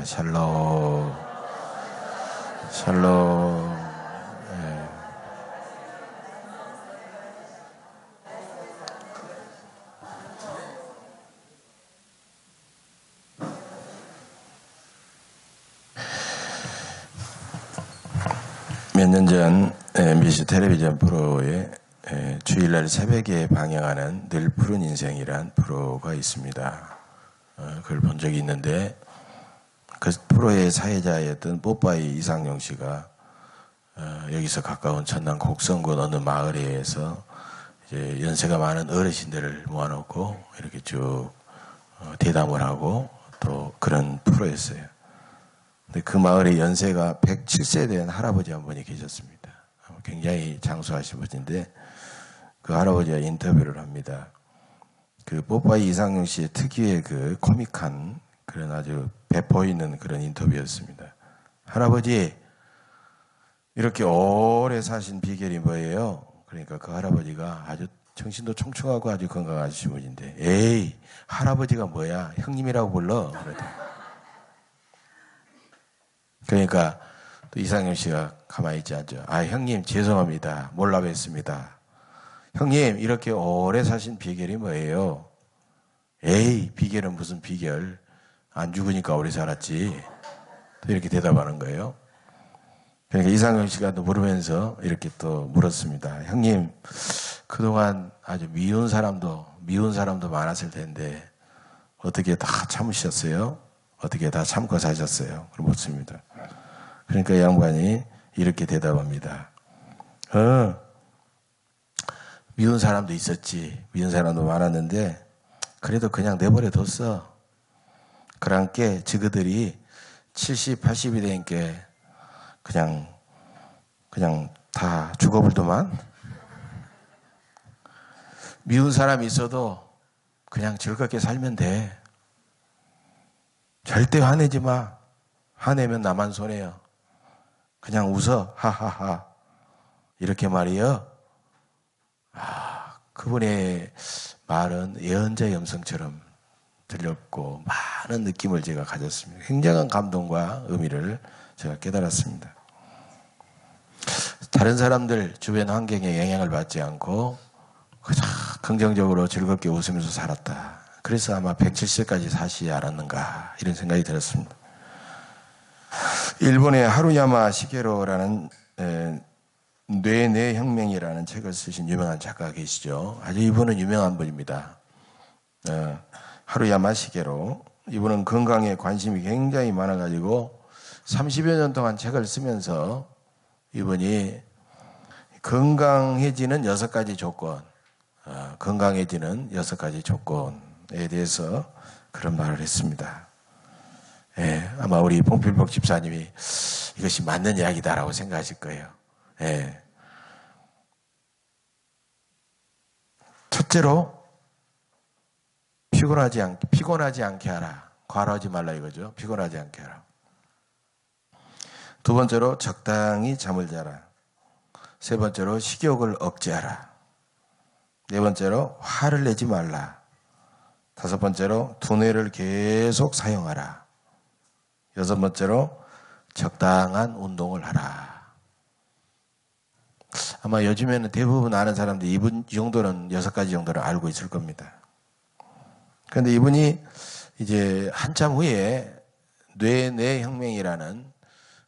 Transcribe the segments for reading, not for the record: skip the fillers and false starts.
샬롬. 샬롬. 예. 몇 년 전 MBC 텔레비전 프로에 주일날 새벽에 방영하는 늘 푸른 인생이란 프로가 있습니다. 그걸 본 적이 있는데 그 프로의 사회자였던 뽀빠이 이상용 씨가 여기서 가까운 전남 곡성군 어느 마을에서 이제 연세가 많은 어르신들을 모아놓고 이렇게 쭉 대담을 하고 또 그런 프로였어요. 근데 그 마을에 연세가 107세 된 할아버지 한 분이 계셨습니다. 굉장히 장수하신 분인데 그 할아버지와 인터뷰를 합니다. 그 뽀빠이 이상용 씨의 특유의 그 코믹한 그런 아주 배포 있는 그런 인터뷰였습니다. 할아버지, 이렇게 오래 사신 비결이 뭐예요? 그러니까 그 할아버지가 아주 정신도 총총하고 아주 건강하신 분인데, 에이, 할아버지가 뭐야? 형님이라고 불러. 그러니까 또 이상용 씨가 가만히 있지 않죠. 아, 형님 죄송합니다. 몰라 뵀습니다. 형님 이렇게 오래 사신 비결이 뭐예요? 에이, 비결은 무슨 비결? 안 죽으니까 오래 살았지. 또 이렇게 대답하는 거예요. 그러니까 이상용 씨가 또 물으면서 이렇게 또 물었습니다. 형님, 그동안 아주 미운 사람도 많았을 텐데 어떻게 다 참으셨어요? 어떻게 다 참고 사셨어요? 그럼 묻습니다. 그러니까 양반이 이렇게 대답합니다. 미운 사람도 있었지. 미운 사람도 많았는데 그래도 그냥 내버려 뒀어. 그러니까 저그들이 70, 80이 되니까 그냥 다 죽어버리더만. 미운 사람이 있어도 그냥 즐겁게 살면 돼. 절대 화내지 마. 화내면 나만 손해요. 그냥 웃어. 하하하. 이렇게 말이요. 그분의 말은 예언자의 음성처럼 들렸고 많은 느낌을 제가 가졌습니다. 굉장한 감동과 의미를 제가 깨달았습니다. 다른 사람들 주변 환경에 영향을 받지 않고 그냥 긍정적으로 즐겁게 웃으면서 살았다. 그래서 아마 107세까지 사시지 않았는가 이런 생각이 들었습니다. 일본의 하루야마 시게로라는 뇌 혁명이라는 책을 쓰신 유명한 작가가 계시죠. 아주 이분은 유명한 분입니다. 하루야마 시게로. 이분은 건강에 관심이 굉장히 많아가지고 30여 년 동안 책을 쓰면서 이분이 건강해지는 6가지 조건, 건강해지는 6가지 조건에 대해서 그런 말을 했습니다. 예, 아마 우리 봉필복 집사님이 이것이 맞는 이야기다라고 생각하실 거예요. 예. 첫째로 피곤하지 않게 하라. 과로하지 말라 이거죠. 피곤하지 않게 하라. 두 번째로 적당히 잠을 자라. 세 번째로 식욕을 억제하라. 네 번째로 화를 내지 말라. 다섯 번째로 두뇌를 계속 사용하라. 여섯 번째로 적당한 운동을 하라. 아마 요즘에는 대부분 아는 사람들이 이 정도는 6가지 정도를 알고 있을 겁니다. 그런데 이분이 이제 한참 후에 뇌 혁명이라는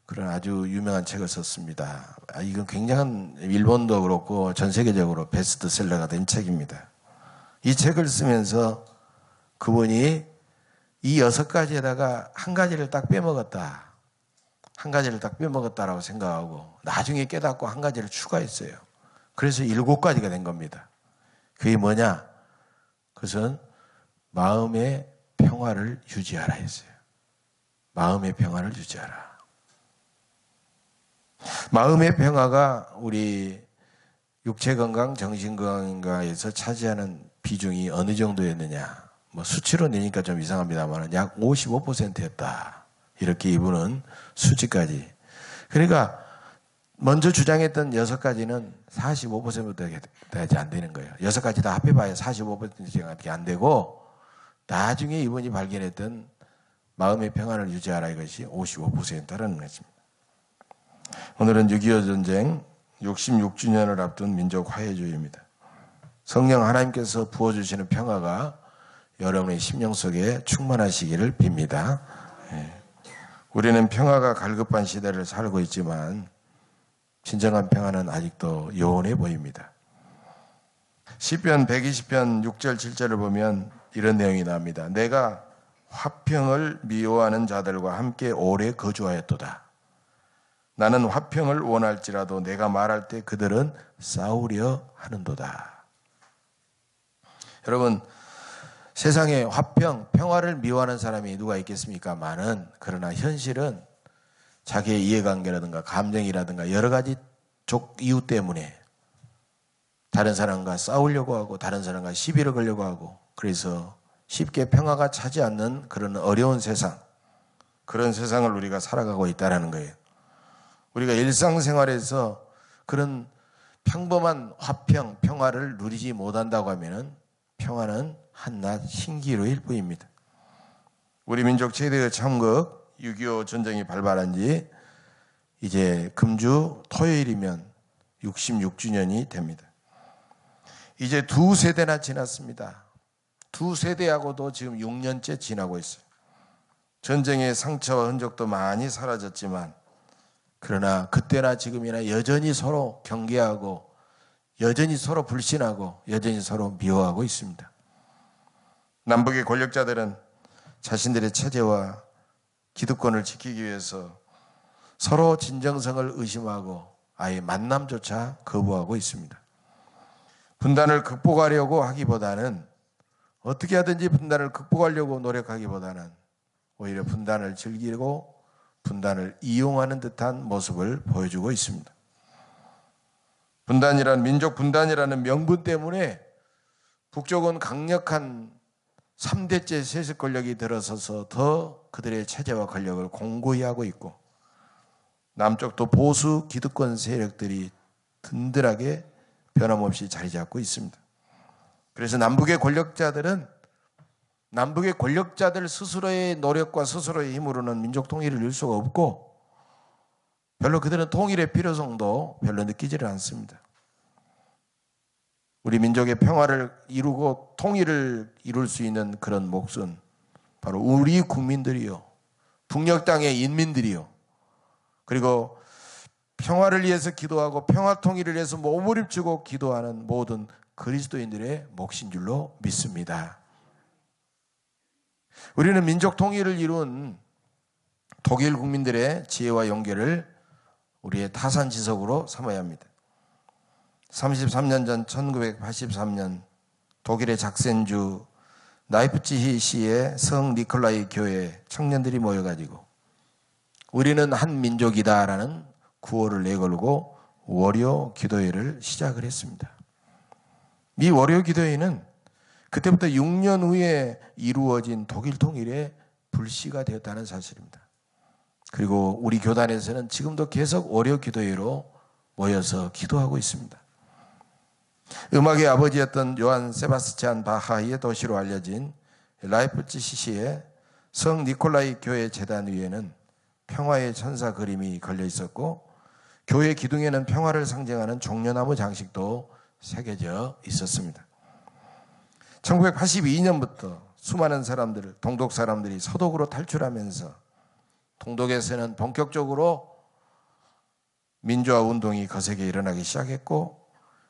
그런 아주 유명한 책을 썼습니다. 이건 굉장한 일본도 그렇고 전 세계적으로 베스트셀러가 된 책입니다. 이 책을 쓰면서 그분이 이 6가지에다가 한 가지를 딱 빼먹었다. 한 가지를 딱 빼먹었다라고 생각하고 나중에 깨닫고 한 가지를 추가했어요. 그래서 7가지가 된 겁니다. 그게 뭐냐? 그것은 마음의 평화를 유지하라 했어요. 마음의 평화를 유지하라. 마음의 평화가 우리 육체 건강, 정신 건강에서 차지하는 비중이 어느 정도였느냐? 뭐 수치로 내니까 좀 이상합니다만 약 55%였다. 이렇게 이분은 수치까지. 그러니까 먼저 주장했던 6가지는 45%도 되지 안 되는 거예요. 6가지 다 합해봐야 45%밖에 안 되고 나중에 이분이 발견했던 마음의 평안을 유지하라, 이것이 55%라는 것입니다. 오늘은 6.25 전쟁 66주년을 앞둔 민족 화해주의입니다. 성령 하나님께서 부어주시는 평화가 여러분의 심령 속에 충만하시기를 빕니다. 우리는 평화가 갈급한 시대를 살고 있지만 진정한 평화는 아직도 요원해 보입니다. 시편 120편 6절 7절을 보면 이런 내용이 나옵니다. 내가 화평을 미워하는 자들과 함께 오래 거주하였도다. 나는 화평을 원할지라도 내가 말할 때 그들은 싸우려 하는도다. 여러분, 세상에 화평, 평화를 미워하는 사람이 누가 있겠습니까? 많은. 그러나 현실은 자기의 이해관계라든가 감정이라든가 여러 가지 이유 때문에 다른 사람과 싸우려고 하고 다른 사람과 시비를 걸려고 하고, 그래서 쉽게 평화가 차지 않는 그런 어려운 세상, 그런 세상을 우리가 살아가고 있다는 거예요. 우리가 일상생활에서 그런 평범한 화평, 평화를 누리지 못한다고 하면은 평화는 한낱 신기루일 뿐입니다. 우리 민족 최대의 참극 6.25 전쟁이 발발한 지 이제 금주 토요일이면 66주년이 됩니다. 이제 두 세대나 지났습니다. 두 세대하고도 지금 6년째 지나고 있어요. 전쟁의 상처와 흔적도 많이 사라졌지만, 그러나 그때나 지금이나 여전히 서로 경계하고 여전히 서로 불신하고 여전히 서로 미워하고 있습니다. 남북의 권력자들은 자신들의 체제와 기득권을 지키기 위해서 서로 진정성을 의심하고 아예 만남조차 거부하고 있습니다. 분단을 극복하려고 하기보다는, 어떻게 하든지 분단을 극복하려고 노력하기보다는 오히려 분단을 즐기고 분단을 이용하는 듯한 모습을 보여주고 있습니다. 민족 분단이라는 명분 때문에 북쪽은 강력한 3대째 세습 권력이 들어서서 더 그들의 체제와 권력을 공고히 하고 있고, 남쪽도 보수 기득권 세력들이 든든하게 변함없이 자리 잡고 있습니다. 그래서 남북의 권력자들 스스로의 노력과 스스로의 힘으로는 민족 통일을 이룰 수가 없고, 별로 그들은 통일의 필요성도 별로 느끼지를 않습니다. 우리 민족의 평화를 이루고 통일을 이룰 수 있는 그런 몫은 바로 우리 국민들이요, 북녘 땅의 인민들이요, 그리고 평화를 위해서 기도하고 평화 통일을 위해서 몸부림치고 기도하는 모든 그리스도인들의 몫인 줄로 믿습니다. 우리는 민족 통일을 이룬 독일 국민들의 지혜와 용기를 우리의 타산지석으로 삼아야 합니다. 33년 전 1983년 독일의 작센주 나이프치히 시의 성 니콜라이 교회 청년들이 모여가지고 우리는 한 민족이다라는 구호를 내걸고 월요 기도회를 시작을 했습니다. 이 월요 기도회는 그때부터 6년 후에 이루어진 독일 통일의 불씨가 되었다는 사실입니다. 그리고 우리 교단에서는 지금도 계속 월요 기도회로 모여서 기도하고 있습니다. 음악의 아버지였던 요한 세바스찬 바하의 도시로 알려진 라이프치히시의 성 니콜라이 교회 재단 위에는 평화의 천사 그림이 걸려 있었고, 교회 기둥에는 평화를 상징하는 종려나무 장식도 새겨져 있었습니다. 1982년부터 수많은 동독 사람들이 서독으로 탈출하면서 동독에서는 본격적으로 민주화 운동이 거세게 일어나기 시작했고,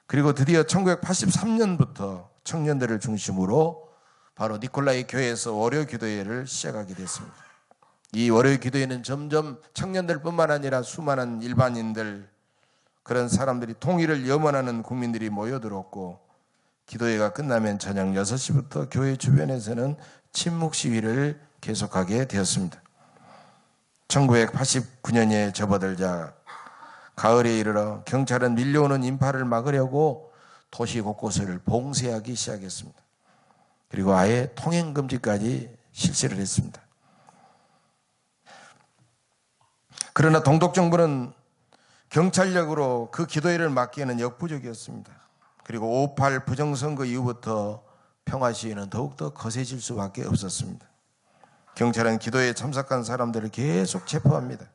그리고 드디어 1983년부터 청년들을 중심으로 바로 니콜라이 교회에서 월요 기도회를 시작하게 됐습니다. 이 월요 기도회는 점점 청년들뿐만 아니라 수많은 일반인들, 그런 사람들이, 통일을 염원하는 국민들이 모여들었고, 기도회가 끝나면 저녁 6시부터 교회 주변에서는 침묵 시위를 계속하게 되었습니다. 1989년에 접어들자 가을에 이르러 경찰은 밀려오는 인파를 막으려고 도시 곳곳을 봉쇄하기 시작했습니다. 그리고 아예 통행금지까지 실시를 했습니다. 그러나 동독 정부는 경찰력으로 그 기도회를 막기에는 역부족이었습니다. 그리고 5.18 부정선거 이후부터 평화 시위는 더욱더 거세질 수밖에 없었습니다. 경찰은 기도에 참석한 사람들을 계속 체포합니다.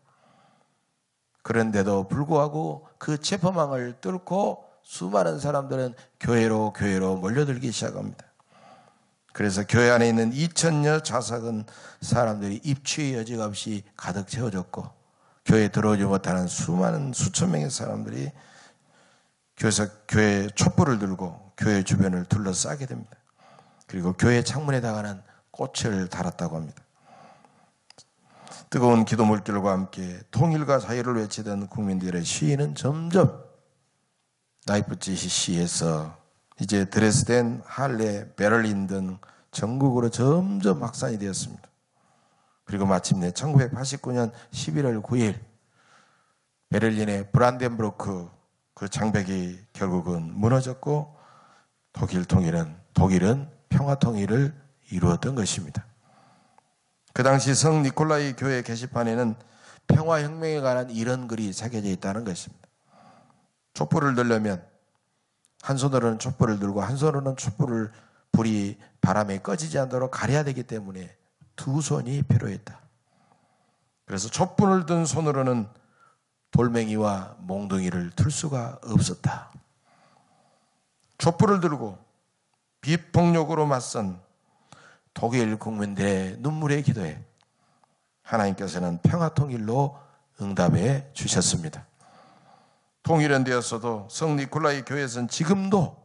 그런데도 불구하고 그 체포망을 뚫고 수많은 사람들은 교회로 몰려들기 시작합니다. 그래서 교회 안에 있는 2,000여 좌석은 사람들이 입추의 여지가 없이 가득 채워졌고, 교회에 들어오지 못하는 수천 명의 사람들이 교회 촛불을 들고 교회 주변을 둘러싸게 됩니다. 그리고 교회 창문에다가는 꽃을 달았다고 합니다. 뜨거운 기도 물결과 함께 통일과 자유를 외치던 국민들의 시위는 점점 라이프치히 시에서 이제 드레스덴, 할레, 베를린 등 전국으로 점점 확산이 되었습니다. 그리고 마침내 1989년 11월 9일 베를린의 브란덴부르크 그 장벽이 결국은 무너졌고 독일은 평화 통일을 이루었던 것입니다. 그 당시 성 니콜라이 교회 게시판에는 평화혁명에 관한 이런 글이 새겨져 있다는 것입니다. 촛불을 들려면 한 손으로는 촛불을 들고 한 손으로는 촛불을 불이 바람에 꺼지지 않도록 가려야 되기 때문에 두 손이 필요했다. 그래서 촛불을 든 손으로는 돌멩이와 몽둥이를 들 수가 없었다. 촛불을 들고 비폭력으로 맞선 독일 국민들의 눈물의 기도에 하나님께서는 평화통일로 응답해 주셨습니다. 통일은 되었어도 성 니콜라이 교회에서는 지금도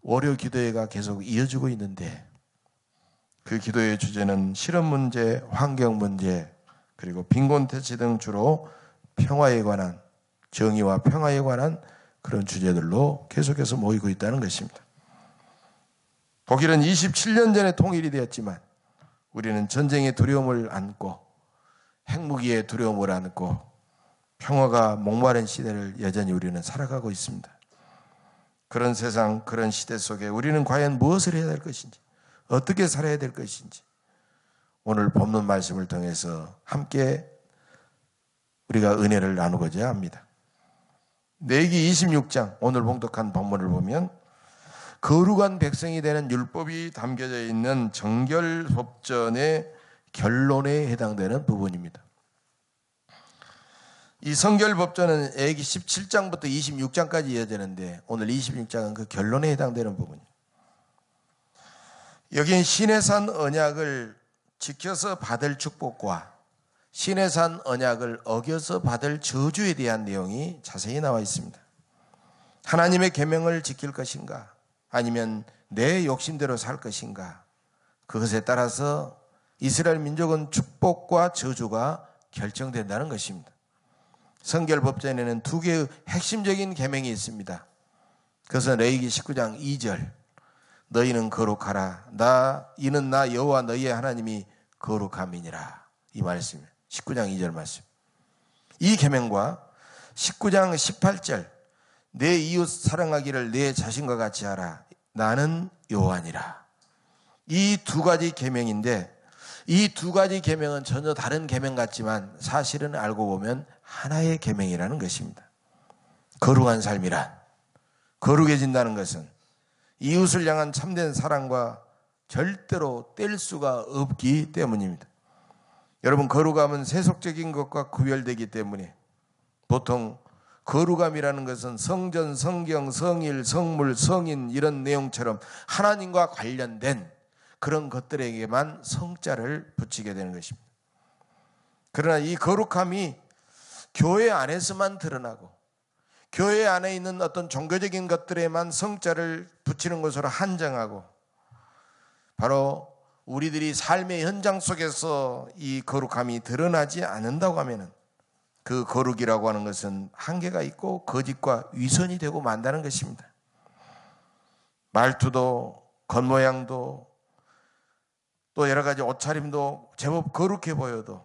월요 기도회가 계속 이어지고 있는데, 그 기도의 주제는 실업 문제, 환경 문제, 그리고 빈곤 퇴치 등 주로 평화에 관한, 정의와 평화에 관한 그런 주제들로 계속해서 모이고 있다는 것입니다. 독일은 27년 전에 통일이 되었지만 우리는 전쟁의 두려움을 안고 핵무기의 두려움을 안고 평화가 목마른 시대를 여전히 우리는 살아가고 있습니다. 그런 세상, 그런 시대 속에 우리는 과연 무엇을 해야 될 것인지, 어떻게 살아야 될 것인지 오늘 본문 말씀을 통해서 함께 우리가 은혜를 나누고자 합니다. 레위기 26장 오늘 봉독한 본문을 보면 거룩한 백성이 되는 율법이 담겨져 있는 정결법전의 결론에 해당되는 부분입니다. 이 성결법전은 레위기 17장부터 26장까지 이어지는데 오늘 26장은 그 결론에 해당되는 부분입니다. 여기는 시내산 언약을 지켜서 받을 축복과 시내산 언약을 어겨서 받을 저주에 대한 내용이 자세히 나와 있습니다. 하나님의 계명을 지킬 것인가, 아니면 내 욕심대로 살 것인가, 그것에 따라서 이스라엘 민족은 축복과 저주가 결정된다는 것입니다. 성결법전에는 두 개의 핵심적인 계명이 있습니다. 그것은 레위기 19장 2절, 너희는 거룩하라, 이는 나 여호와 너희의 하나님이 거룩함이니라, 이 말씀이에요. 19장 2절 말씀. 이 계명과 19장 18절, 내 이웃 사랑하기를 내 자신과 같이 하라, 나는 여호와니라. 이 두 가지 계명인데, 이 두 가지 계명은 전혀 다른 계명 같지만 사실은 알고 보면 하나의 계명이라는 것입니다. 거룩한 삶이란, 거룩해진다는 것은 이웃을 향한 참된 사랑과 절대로 뗄 수가 없기 때문입니다. 여러분, 거룩함은 세속적인 것과 구별되기 때문에 보통 거룩함이라는 것은 성전, 성경, 성일, 성물, 성인 이런 내용처럼 하나님과 관련된 그런 것들에게만 성자를 붙이게 되는 것입니다. 그러나 이 거룩함이 교회 안에서만 드러나고 교회 안에 있는 어떤 종교적인 것들에만 성자를 붙이는 것으로 한정하고, 바로 우리들이 삶의 현장 속에서 이 거룩함이 드러나지 않는다고 하면은 그 거룩이라고 하는 것은 한계가 있고 거짓과 위선이 되고 만다는 것입니다. 말투도 겉모양도 또 여러 가지 옷차림도 제법 거룩해 보여도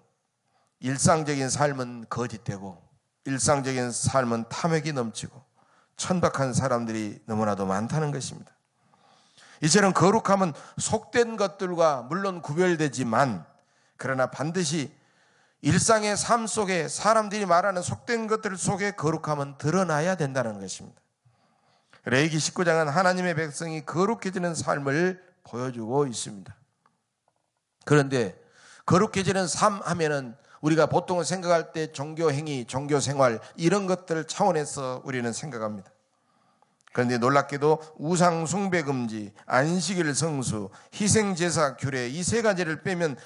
일상적인 삶은 거짓되고 일상적인 삶은 탐욕이 넘치고 천박한 사람들이 너무나도 많다는 것입니다. 이처럼 거룩함은 속된 것들과 물론 구별되지만, 그러나 반드시 일상의 삶 속에 사람들이 말하는 속된 것들 속에 거룩함은 드러나야 된다는 것입니다. 레위기 19장은 하나님의 백성이 거룩해지는 삶을 보여주고 있습니다. 그런데 거룩해지는 삶 하면은 우리가 보통 생각할 때 종교 행위, 종교 생활 이런 것들 차원에서 우리는 생각합니다. 그런데 놀랍게도 우상 숭배 금지, 안식일 성수, 희생 제사 규례 이 세 가지를 빼면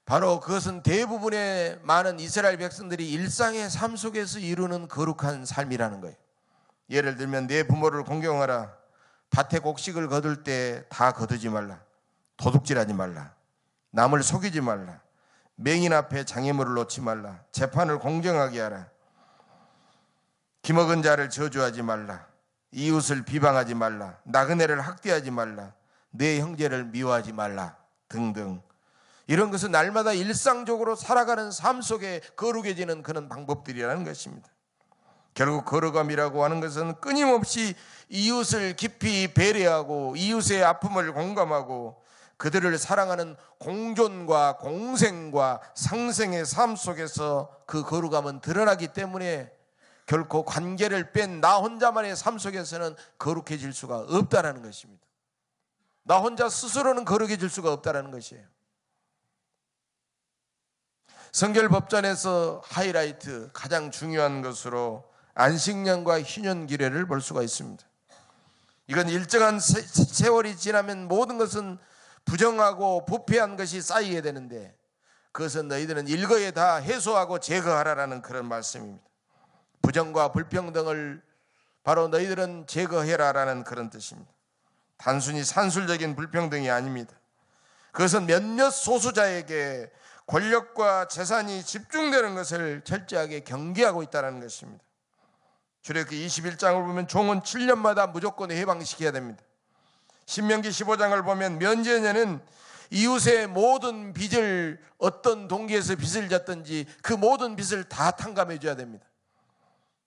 바로 그것은 대부분의 많은 이스라엘 백성들이 일상의 삶 속에서 이루는 거룩한 삶이라는 거예요. 예를 들면 내 부모를 공경하라, 밭에 곡식을 거둘 때 다 거두지 말라, 도둑질하지 말라, 남을 속이지 말라, 맹인 앞에 장애물을 놓지 말라, 재판을 공정하게 하라, 기먹은 자를 저주하지 말라, 이웃을 비방하지 말라, 나그네를 학대하지 말라, 내 형제를 미워하지 말라 등등. 이런 것은 날마다 일상적으로 살아가는 삶 속에 거룩해지는 그런 방법들이라는 것입니다. 결국 거룩함이라고 하는 것은 끊임없이 이웃을 깊이 배려하고 이웃의 아픔을 공감하고 그들을 사랑하는 공존과 공생과 상생의 삶 속에서 그 거룩함은 드러나기 때문에 결코 관계를 뺀 나 혼자만의 삶 속에서는 거룩해질 수가 없다는 것입니다. 나 혼자 스스로는 거룩해질 수가 없다는 것이에요. 성결법전에서 하이라이트 가장 중요한 것으로 안식년과 희년기례를 볼 수가 있습니다. 이건 일정한 세월이 지나면 모든 것은 부정하고 부패한 것이 쌓이게 되는데 그것은 너희들은 일거에 다 해소하고 제거하라라는 그런 말씀입니다. 부정과 불평등을 바로 너희들은 제거해라라는 그런 뜻입니다. 단순히 산술적인 불평등이 아닙니다. 그것은 몇몇 소수자에게 권력과 재산이 집중되는 것을 철저하게 경계하고 있다는 것입니다. 출애굽기 21장을 보면 종은 7년마다 무조건 해방시켜야 됩니다. 신명기 15장을 보면 면제년은 이웃의 모든 빚을 어떤 동기에서 빚을 졌든지 그 모든 빚을 다 탕감해 줘야 됩니다.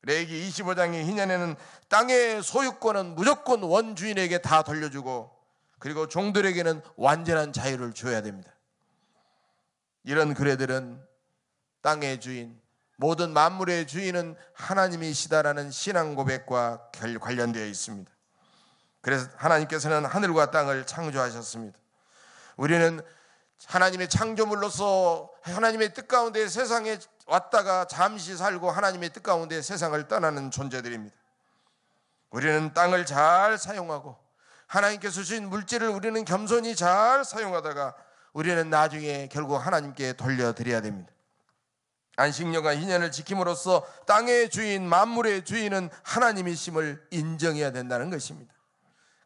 레위기 25장의 희년에는 땅의 소유권은 무조건 원주인에게 다 돌려주고 그리고 종들에게는 완전한 자유를 줘야 됩니다. 이런 규례들은 땅의 주인, 모든 만물의 주인은 하나님이시다라는 신앙 고백과 관련되어 있습니다. 그래서 하나님께서는 하늘과 땅을 창조하셨습니다. 우리는 하나님의 창조물로서 하나님의 뜻 가운데 세상에 왔다가 잠시 살고 하나님의 뜻 가운데 세상을 떠나는 존재들입니다. 우리는 땅을 잘 사용하고 하나님께서 주신 물질을 우리는 겸손히 잘 사용하다가 우리는 나중에 결국 하나님께 돌려드려야 됩니다. 안식년과 희년을 지킴으로써 땅의 주인, 만물의 주인은 하나님이심을 인정해야 된다는 것입니다.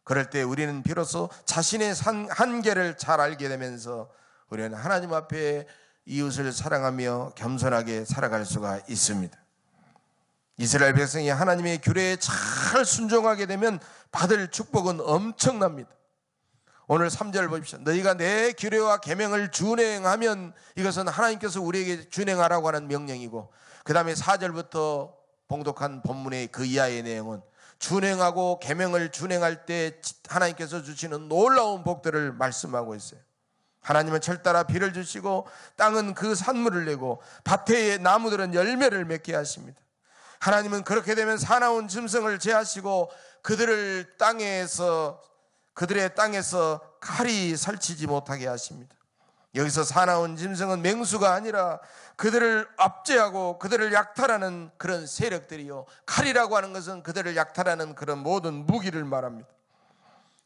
그럴 때 우리는 비로소 자신의 한계를 잘 알게 되면서 우리는 하나님 앞에 이웃을 사랑하며 겸손하게 살아갈 수가 있습니다. 이스라엘 백성이 하나님의 규례에 잘 순종하게 되면 받을 축복은 엄청납니다. 오늘 3절 보십시오. 너희가 내 규례와 계명을 준행하면, 이것은 하나님께서 우리에게 준행하라고 하는 명령이고, 그 다음에 4절부터 봉독한 본문의 그 이하의 내용은 준행하고 계명을 준행할 때 하나님께서 주시는 놀라운 복들을 말씀하고 있어요. 하나님은 철따라 비를 주시고 땅은 그 산물을 내고 밭의 나무들은 열매를 맺게 하십니다. 하나님은 그렇게 되면 사나운 짐승을 제하시고 그들의 땅에서 칼이 설치지 못하게 하십니다. 여기서 사나운 짐승은 맹수가 아니라 그들을 압제하고 그들을 약탈하는 그런 세력들이요, 칼이라고 하는 것은 그들을 약탈하는 그런 모든 무기를 말합니다.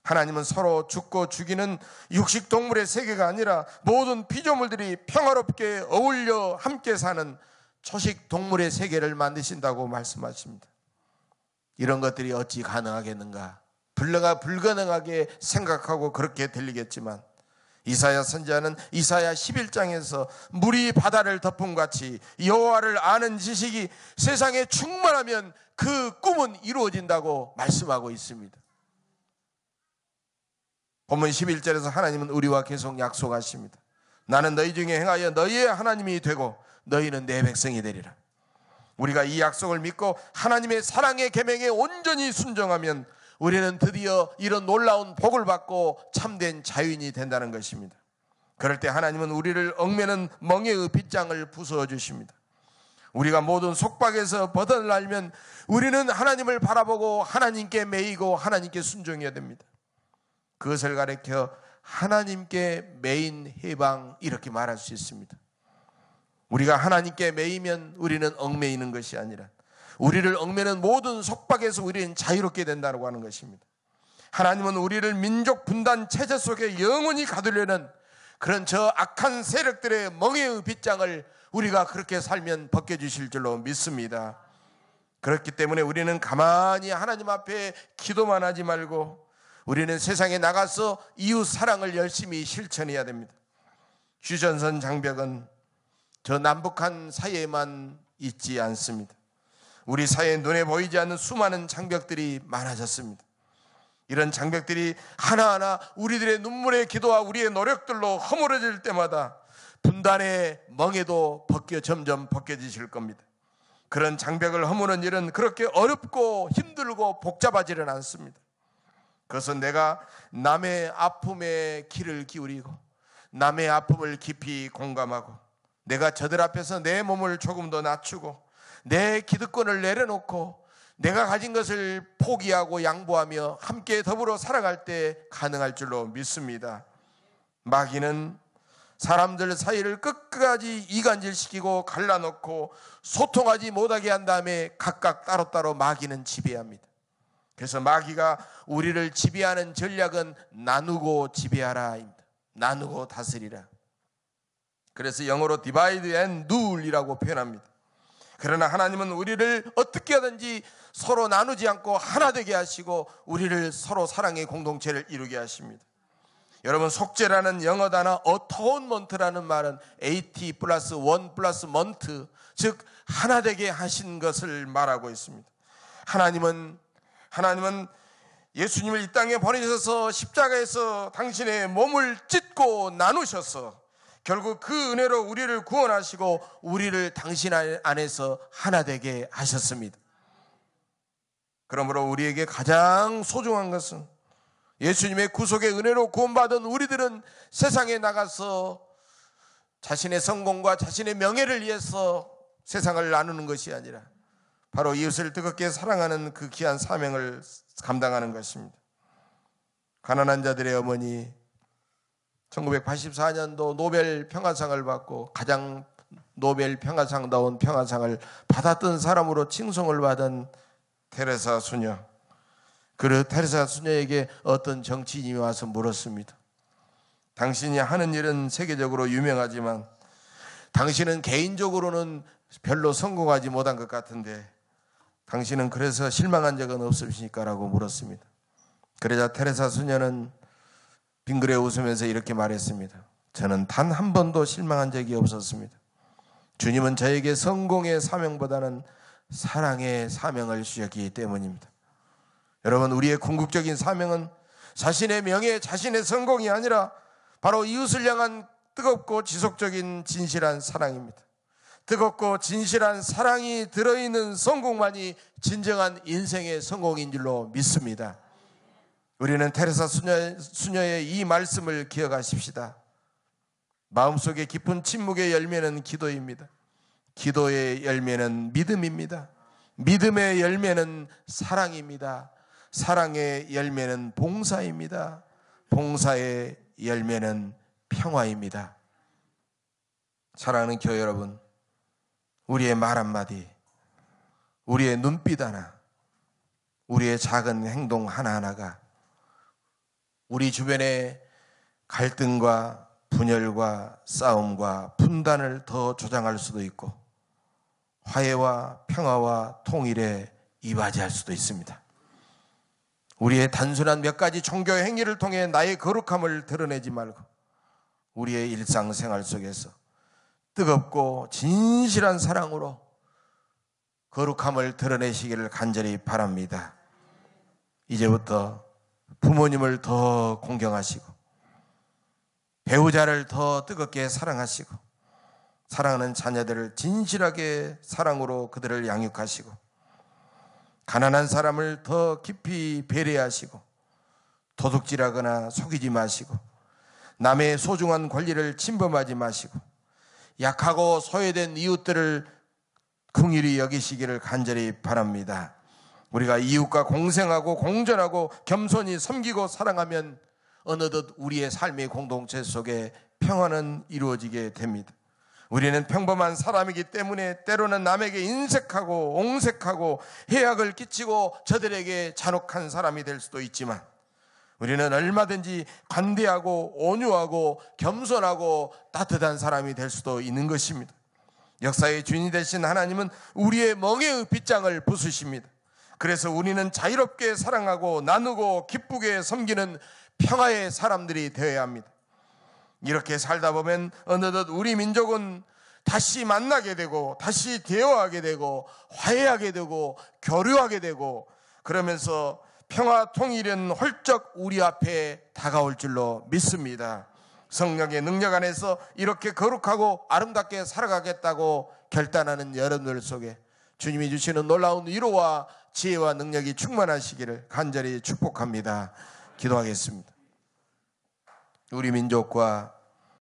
하나님은 서로 죽고 죽이는 육식동물의 세계가 아니라 모든 피조물들이 평화롭게 어울려 함께 사는 초식동물의 세계를 만드신다고 말씀하십니다. 이런 것들이 어찌 가능하겠는가? 불가능하게 생각하고 그렇게 들리겠지만 이사야 선지자는 이사야 11장에서 물이 바다를 덮음 같이 여호와를 아는 지식이 세상에 충만하면 그 꿈은 이루어진다고 말씀하고 있습니다. 본문 11절에서 하나님은 우리와 계속 약속하십니다. 나는 너희 중에 행하여 너희의 하나님이 되고 너희는 내 백성이 되리라. 우리가 이 약속을 믿고 하나님의 사랑의 계명에 온전히 순종하면 우리는 드디어 이런 놀라운 복을 받고 참된 자유인이 된다는 것입니다. 그럴 때 하나님은 우리를 얽매는 멍에의 빗장을 부수어 주십니다. 우리가 모든 속박에서 벗어나려면 우리는 하나님을 바라보고 하나님께 매이고 하나님께 순종해야 됩니다. 그것을 가리켜 하나님께 매인 해방, 이렇게 말할 수 있습니다. 우리가 하나님께 매이면 우리는 얽매이는 것이 아니라 우리를 얽매는 모든 속박에서 우리는 자유롭게 된다고 하는 것입니다. 하나님은 우리를 민족 분단 체제 속에 영원히 가두려는 그런 저 악한 세력들의 멍에의 빗장을 우리가 그렇게 살면 벗겨주실 줄로 믿습니다. 그렇기 때문에 우리는 가만히 하나님 앞에 기도만 하지 말고 우리는 세상에 나가서 이웃 사랑을 열심히 실천해야 됩니다. 휴전선 장벽은 저 남북한 사이에만 있지 않습니다. 우리 사회에 눈에 보이지 않는 수많은 장벽들이 많아졌습니다. 이런 장벽들이 하나하나 우리들의 눈물의 기도와 우리의 노력들로 허물어질 때마다 분단의 멍에도 점점 벗겨지실 겁니다. 그런 장벽을 허무는 일은 그렇게 어렵고 힘들고 복잡하지는 않습니다. 그것은 내가 남의 아픔에 귀를 기울이고 남의 아픔을 깊이 공감하고 내가 저들 앞에서 내 몸을 조금 더 낮추고 내 기득권을 내려놓고 내가 가진 것을 포기하고 양보하며 함께 더불어 살아갈 때 가능할 줄로 믿습니다. 마귀는 사람들 사이를 끝까지 이간질시키고 갈라놓고 소통하지 못하게 한 다음에 각각 따로따로 마귀는 지배합니다. 그래서 마귀가 우리를 지배하는 전략은 나누고 지배하라입니다. 나누고 다스리라. 그래서 영어로 divide and rule이라고 표현합니다. 그러나 하나님은 우리를 어떻게 하든지 서로 나누지 않고 하나 되게 하시고 우리를 서로 사랑의 공동체를 이루게 하십니다. 여러분, 속죄라는 영어 단어 atonement라는 말은 at 플러스 1 플러스 month, 즉 하나 되게 하신 것을 말하고 있습니다. 하나님은 예수님을 이 땅에 보내셔서 십자가에서 당신의 몸을 찢고 나누셔서 결국 그 은혜로 우리를 구원하시고 우리를 당신 안에서 하나 되게 하셨습니다. 그러므로 우리에게 가장 소중한 것은 예수님의 구속의 은혜로 구원받은 우리들은 세상에 나가서 자신의 성공과 자신의 명예를 위해서 세상을 나누는 것이 아니라 바로 이웃을 뜨겁게 사랑하는 그 귀한 사명을 감당하는 것입니다. 가난한 자들의 어머니, 1984년도 노벨 평화상을 받고 가장 노벨 평화상다운 평화상을 받았던 사람으로 칭송을 받은 테레사 수녀. 그 테레사 수녀에게 어떤 정치인이 와서 물었습니다. 당신이 하는 일은 세계적으로 유명하지만 당신은 개인적으로는 별로 성공하지 못한 것 같은데 당신은 그래서 실망한 적은 없으십니까? 라고 물었습니다. 그러자 테레사 수녀는 빙그레 웃으면서 이렇게 말했습니다. 저는 단 한 번도 실망한 적이 없었습니다. 주님은 저에게 성공의 사명보다는 사랑의 사명을 주셨기 때문입니다. 여러분, 우리의 궁극적인 사명은 자신의 명예, 자신의 성공이 아니라 바로 이웃을 향한 뜨겁고 지속적인 진실한 사랑입니다. 뜨겁고 진실한 사랑이 들어있는 성공만이 진정한 인생의 성공인 줄로 믿습니다. 우리는 테레사 수녀의 이 말씀을 기억하십시다. 마음속에 깊은 침묵의 열매는 기도입니다. 기도의 열매는 믿음입니다. 믿음의 열매는 사랑입니다. 사랑의 열매는 봉사입니다. 봉사의 열매는 평화입니다. 사랑하는 교회 여러분, 우리의 말 한마디, 우리의 눈빛 하나, 우리의 작은 행동 하나하나가 우리 주변의 갈등과 분열과 싸움과 분단을 더 조장할 수도 있고 화해와 평화와 통일에 이바지할 수도 있습니다. 우리의 단순한 몇 가지 종교 행위를 통해 나의 거룩함을 드러내지 말고 우리의 일상생활 속에서 뜨겁고 진실한 사랑으로 거룩함을 드러내시기를 간절히 바랍니다. 이제부터 부모님을 더 공경하시고 배우자를 더 뜨겁게 사랑하시고 사랑하는 자녀들을 진실하게 사랑으로 그들을 양육하시고 가난한 사람을 더 깊이 배려하시고 도둑질하거나 속이지 마시고 남의 소중한 권리를 침범하지 마시고 약하고 소외된 이웃들을 긍휼히 여기시기를 간절히 바랍니다. 우리가 이웃과 공생하고 공존하고 겸손히 섬기고 사랑하면 어느덧 우리의 삶의 공동체 속에 평화는 이루어지게 됩니다. 우리는 평범한 사람이기 때문에 때로는 남에게 인색하고 옹색하고 해악을 끼치고 저들에게 잔혹한 사람이 될 수도 있지만, 우리는 얼마든지 관대하고 온유하고 겸손하고 따뜻한 사람이 될 수도 있는 것입니다. 역사의 주인이 되신 하나님은 우리의 멍에의 빗장을 부수십니다. 그래서 우리는 자유롭게 사랑하고 나누고 기쁘게 섬기는 평화의 사람들이 되어야 합니다. 이렇게 살다 보면 어느덧 우리 민족은 다시 만나게 되고 다시 대화하게 되고 화해하게 되고 교류하게 되고, 그러면서 평화 통일은 훌쩍 우리 앞에 다가올 줄로 믿습니다. 성령의 능력 안에서 이렇게 거룩하고 아름답게 살아가겠다고 결단하는 여러분들 속에 주님이 주시는 놀라운 위로와 지혜와 능력이 충만하시기를 간절히 축복합니다. 기도하겠습니다. 우리 민족과